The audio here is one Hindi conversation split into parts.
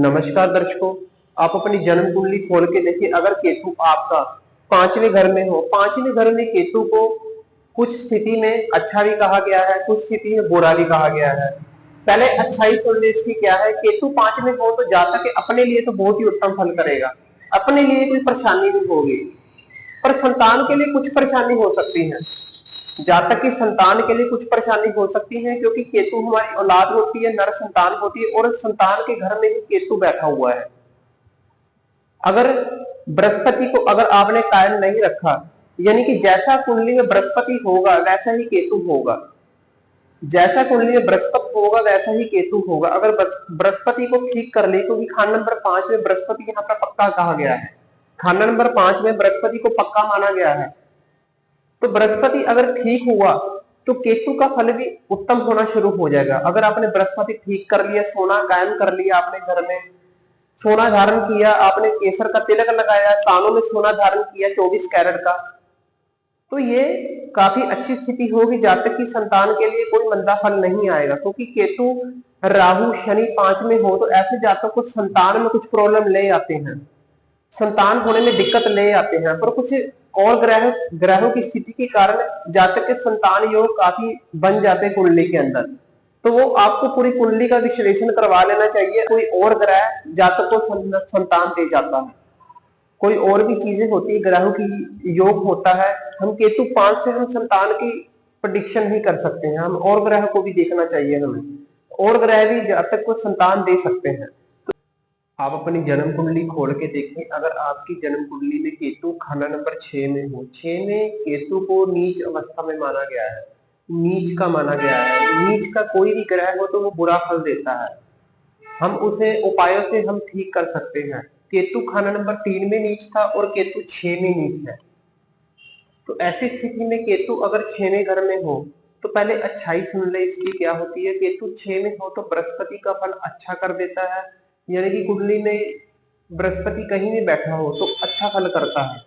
नमस्कार दर्शकों। आप अपनी जन्म कुंडली खोल के देखिए, अगर केतु आपका पांचवें घर में हो, पांचवें घर में केतु को कुछ स्थिति में अच्छा भी कहा गया है, कुछ स्थिति में बुरा भी कहा गया है। पहले अच्छाई सुन ले इसकी क्या है। केतु पांच में हो तो जातक अपने लिए तो बहुत ही उत्तम फल करेगा, अपने लिए कोई परेशानी नहीं होगी, पर संतान के लिए कुछ परेशानी हो सकती है। जातक की संतान के लिए कुछ परेशानी हो सकती है, क्योंकि केतु हमारी औलाद होती है, नर संतान होती है, और संतान के घर में ही केतु बैठा हुआ है। अगर बृहस्पति को अगर आपने कायम नहीं रखा, यानी कि जैसा कुंडली में बृहस्पति होगा वैसा ही केतु होगा, जैसा कुंडली में बृहस्पति होगा वैसा ही केतु होगा। अगर बृहस्पति को ठीक कर ले, क्योंकि खाना नंबर 5 में बृहस्पति यहाँ पर पक्का कहा गया है, खाना नंबर 5 में बृहस्पति को पक्का माना गया है, तो बृहस्पति अगर ठीक हुआ तो केतु का फल भी उत्तम होना शुरू हो जाएगा। अगर आपने बृहस्पति ठीक कर लिया, सोना कायम कर लिया, आपने घर में सोना धारण किया, आपने केसर का तिलक लगाया, कानों में सोना धारण किया 24 कैरेट का, तो ये काफी अच्छी स्थिति होगी। जातक की संतान के लिए कोई मंदा फल नहीं आएगा, क्योंकि केतु राहु शनि 5 में हो तो ऐसे जातक को संतान में कुछ प्रॉब्लम ले आते हैं, संतान होने में दिक्कत ले आते हैं। पर कुछ और ग्रहों की स्थिति के कारण जातक के संतान योग काफी बन जाते हैं कुंडली के अंदर, तो वो आपको पूरी कुंडली का विश्लेषण करवा लेना चाहिए। कोई और ग्रह जातक को संतान दे जाता है, कोई और भी चीजें होती है, ग्रहों की योग होता है। हम केतु 5 से हम संतान की प्रेडिक्शन नहीं कर सकते हैं, हम और ग्रह को भी देखना चाहिए, हमें और ग्रह भी जातक को संतान दे सकते हैं। आप अपनी जन्म कुंडली खोल के देखें, अगर आपकी जन्म कुंडली में केतु खाना नंबर 6 में हो, 6 में केतु को नीच अवस्था में माना गया है, नीच का माना गया है। नीच का कोई भी ग्रह हो तो वो बुरा फल देता है, हम उसे उपायों से हम ठीक कर सकते हैं। केतु खाना नंबर 3 में नीच था और केतु 6 में नीच है, तो ऐसी स्थिति में केतु अगर 6वें घर में हो तो पहले अच्छाई सुन ले इसकी क्या होती है। केतु 6 में हो तो बृहस्पति का फल अच्छा कर देता है, यानी कि कुंडली में बृहस्पति कहीं भी बैठा हो तो अच्छा फल करता है।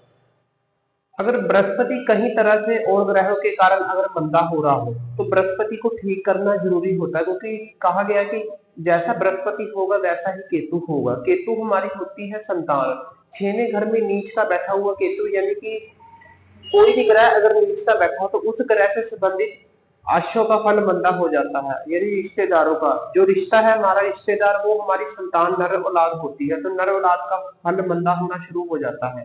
अगर बृहस्पति कहीं तरह से और ग्रहों के कारण अगर मंदा हो रहा हो तो बृहस्पति को ठीक करना जरूरी होता है, क्योंकि कहा गया कि जैसा बृहस्पति होगा वैसा ही केतु होगा। केतु हमारी होती है संतान, 6वें घर में नीच का बैठा हुआ केतु, यानी कि कोई भी ग्रह अगर नीच का बैठा हो तो उस ग्रह से संबंधित आशयों का फल मंदा हो जाता है, यानी रिश्तेदारों का जो रिश्ता है, हमारा रिश्तेदार वो हमारी संतान नर औलाद होती है, तो नर औलाद का फल मंदा होना शुरू हो जाता है।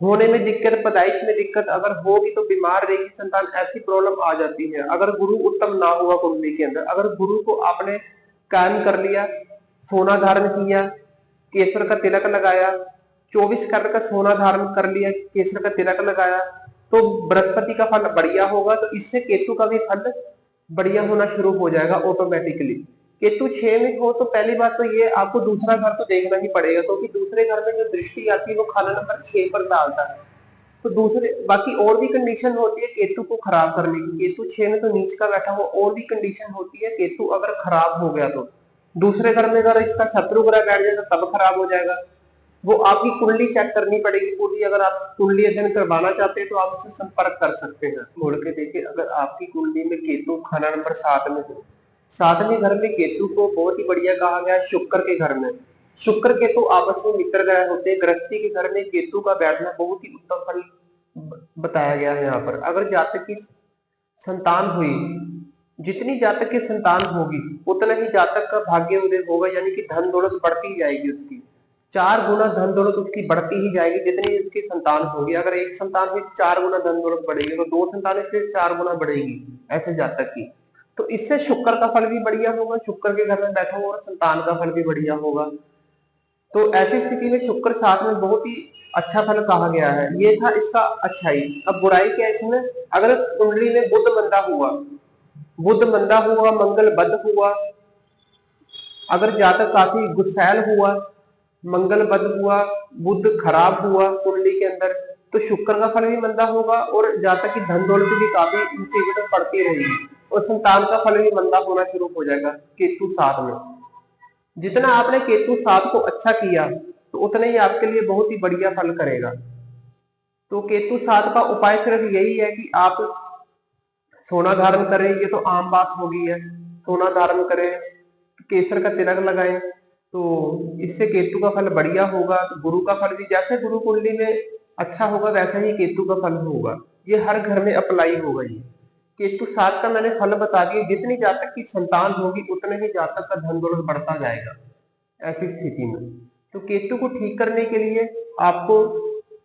होने में दिक्कत, पैदाइश में दिक्कत, अगर होगी तो बीमार रहेगी संतान, ऐसी प्रॉब्लम आ जाती है। अगर गुरु उत्तम ना हुआ कुंडली के अंदर, अगर गुरु को आपने कायम कर लिया, सोना धारण किया, केसर का तिलक लगाया, 24 कैरेट का सोना धारण कर लिया, केसर का तिलक लगाया, तो बृहस्पति का फल बढ़िया होगा, तो इससे केतु का भी फल बढ़िया होना शुरू हो जाएगा ऑटोमेटिकली। केतु 6 में हो तो पहली बात तो ये आपको दूसरा घर तो देखना ही पड़ेगा, क्योंकि दूसरे घर में जो दृष्टि आती है वो खाना नंबर 6 पर डालता है, तो दूसरे बाकी और भी कंडीशन होती है केतु को खराब करने की। केतु 6 में तो नीच का बैठा हुआ, और भी कंडीशन होती है केतु अगर खराब हो गया तो दूसरे घर में अगर इसका शत्रु ग्रह बैठ जाए तो तब खराब हो जाएगा। वो आपकी कुंडली चेक करनी पड़ेगी पूरी, अगर आप कुंडली अध्ययन करवाना चाहते हैं तो आप उससे संपर्क कर सकते हैं। खोल के देखिए, अगर आपकी कुंडली में केतु खाना नंबर 7 में हो, 7वें घर में केतु को बहुत ही बढ़िया कहा गया है शुक्र के घर में। शुक्र केतु आपस में मित्र ग्रह होते हैं, गृहस्थी के घर में केतु का बैठना बहुत ही उत्तम फल बताया गया है। यहाँ पर अगर जातक की संतान हुई, जितनी जातक की संतान होगी उतना ही जातक का भाग्य उदय होगा, यानी कि धन दौलत बढ़ती ही जाएगी उसकी, 4 गुना धन दौलत उसकी बढ़ती ही जाएगी जितनी उसकी संतान होगी। अगर एक संतान हुई 4 गुना धन दौलत बढ़ेगी, तो 2 संतान फिर 4 गुना बढ़ेगी ऐसे जातक की। तो इससे शुक्र का फल भी बढ़िया होगा, शुक्र के घर में बैठा हुआ और संतान का फल भी बढ़िया होगा। तो ऐसी स्थिति में शुक्र 7 में बहुत ही अच्छा फल कहा गया है। ये था इसका अच्छाई। अब बुराई क्या है इसमें, अगर कुंडली में बुध मंदा हुआ, बुध मंदा हुआ, मंगल बद हुआ, अगर जातक काफी गुस्सैल हुआ, मंगल बद हुआ, बुध खराब हुआ कुंडली के अंदर, तो शुक्र का फल भी मंदा होगा और जातक की धन दौलत भी काफी मुसीबतें पड़ती रहेगी, और संतान का फल भी मंदा होना शुरू हो जाएगा केतु 7 में। जितना आपने केतु 7 को अच्छा किया तो उतना ही आपके लिए बहुत ही बढ़िया फल करेगा। तो केतु 7 का उपाय सिर्फ यही है कि आप सोना धारण करें, ये तो आम बात होगी है, सोना धारण करें, केसर का तिलक लगाएं, तो इससे केतु का फल बढ़िया होगा। तो गुरु का फल भी जैसे गुरु कुंडली में अच्छा होगा वैसा ही केतु का फल होगा। ये हर घर में अप्लाई होगा। ये केतु 7 का मैंने फल बता दिया। जितनी जातक की संतान होगी उतने ही जातक का धन दौलत बढ़ता जाएगा ऐसी स्थिति में। तो केतु को ठीक करने के लिए आपको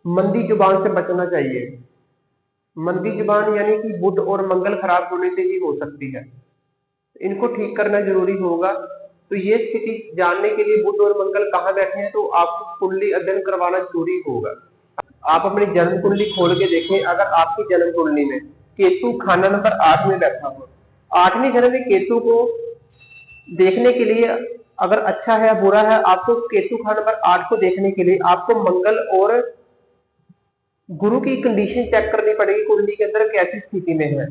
मंदी जुबान से बचना चाहिए। मंदी जुबान यानी कि बुध और मंगल खराब होने से ही हो सकती है। इनको ठीक करना जरूरी होगा। तो ये स्थिति जानने के लिए बुध और मंगल कहाँ बैठे हैं तो आपको कुंडली अध्ययन करवाना जरूरी होगा। आप अपनी जन्म कुंडली खोल के देखें। अगर आपकी जन्म कुंडली में केतु खाना नंबर 8 में बैठा हो, 8वें घर में केतु को देखने के लिए अगर अच्छा है या बुरा है, आपको केतु खाना नंबर 8 को देखने के लिए आपको मंगल और गुरु की कंडीशन चेक करनी पड़ेगी। कुंडली के अंदर कैसी स्थिति में है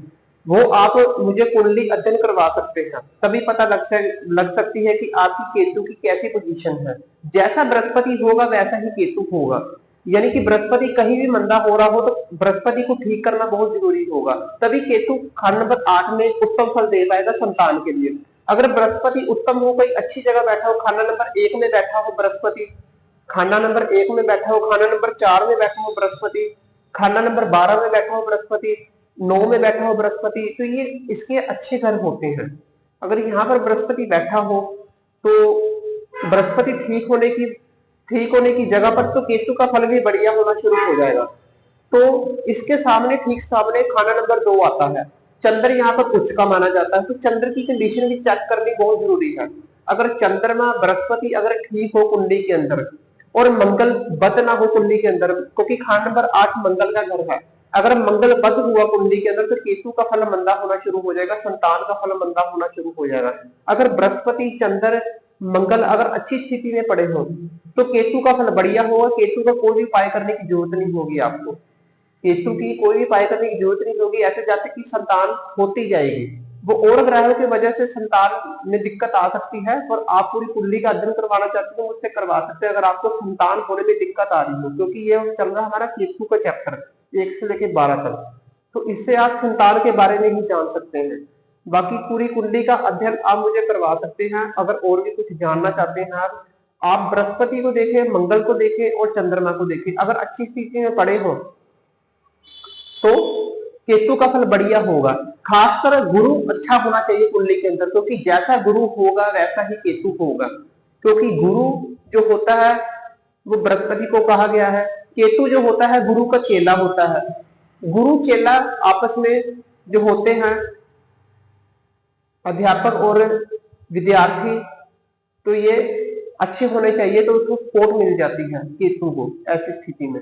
वो आप मुझे कुंडली अध्ययन करवा सकते हैं। तभी पता लग सकती है कि आपकी केतु की कैसी पोजीशन है। जैसा बृहस्पति होगा वैसा ही केतु होगा। यानी कि बृहस्पति कहीं भी मंदा हो रहा हो तो बृहस्पति को ठीक करना बहुत जरूरी होगा। तभी केतु खान नंबर 8 में उत्तम फल दे पाएगा संतान के लिए। अगर बृहस्पति उत्तम हो, कोई अच्छी जगह बैठा हो, खाना नंबर 1 में बैठा हो बृहस्पति, खाना नंबर 1 में बैठा हो, खाना नंबर 4 में बैठा हो बृहस्पति, खाना नंबर 12 में बैठा हो बृहस्पति, 9 में बैठा हो बृहस्पति, तो ये इसके अच्छे घर होते हैं। अगर यहाँ पर बृहस्पति बैठा हो तो बृहस्पति ठीक होने की जगह पर तो केतु का फल भी बढ़िया होना शुरू हो जाएगा। तो इसके सामने ठीक सामने खाना नंबर 2 आता है। चंद्र यहाँ पर उच्च का माना जाता है। तो चंद्र की कंडीशन भी चेक करनी बहुत जरूरी है। अगर चंद्रमा बृहस्पति अगर ठीक हो कुंडली के अंदर और मंगल बद ना हो कुंडली के अंदर, क्योंकि खान नंबर 8 मंगल का घर है। अगर मंगल बद हुआ कुंडली के अंदर तो केतु का फल मंदा होना शुरू हो जाएगा, संतान का फल मंदा होना शुरू हो जाएगा। अगर बृहस्पति चंद्र मंगल अगर अच्छी स्थिति में पड़े हो तो केतु का फल बढ़िया होगा। केतु का कोई भी उपाय करने की जरूरत नहीं होगी आपको। केतु की कोई भी उपाय करने की जरूरत नहीं होगी। ऐसे जातक की संतान होती जाएगी। वो और ग्रहों की वजह से संतान में दिक्कत आ सकती है और आप पूरी कुंडली का अध्ययन करवाना चाहते हो मुझसे करवा सकते हैं अगर आपको संतान होने में दिक्कत आ रही हो। क्योंकि ये चल रहा है हमारा केतु का चैप्टर 1 से लेकर 12 तक, तो इससे आप संतान के बारे में ही जान सकते हैं। बाकी पूरी कुंडली का अध्ययन आप मुझे करवा सकते हैं। अगर और भी कुछ जानना चाहते हैं आप बृहस्पति को देखें, मंगल को देखें और चंद्रमा को देखें। अगर अच्छी स्थिति में पड़े हो तो केतु का फल बढ़िया होगा। खासकर गुरु अच्छा होना चाहिए कुंडली के अंदर, क्योंकि जैसा गुरु होगा वैसा ही केतु होगा। क्योंकि गुरु जो होता है वो बृहस्पति को कहा गया है, केतु जो होता है गुरु का चेला होता है। गुरु चेला आपस में जो होते हैं अध्यापक और विद्यार्थी, तो ये अच्छे होने चाहिए तो उसको सपोर्ट मिल जाती है केतु को ऐसी स्थिति में।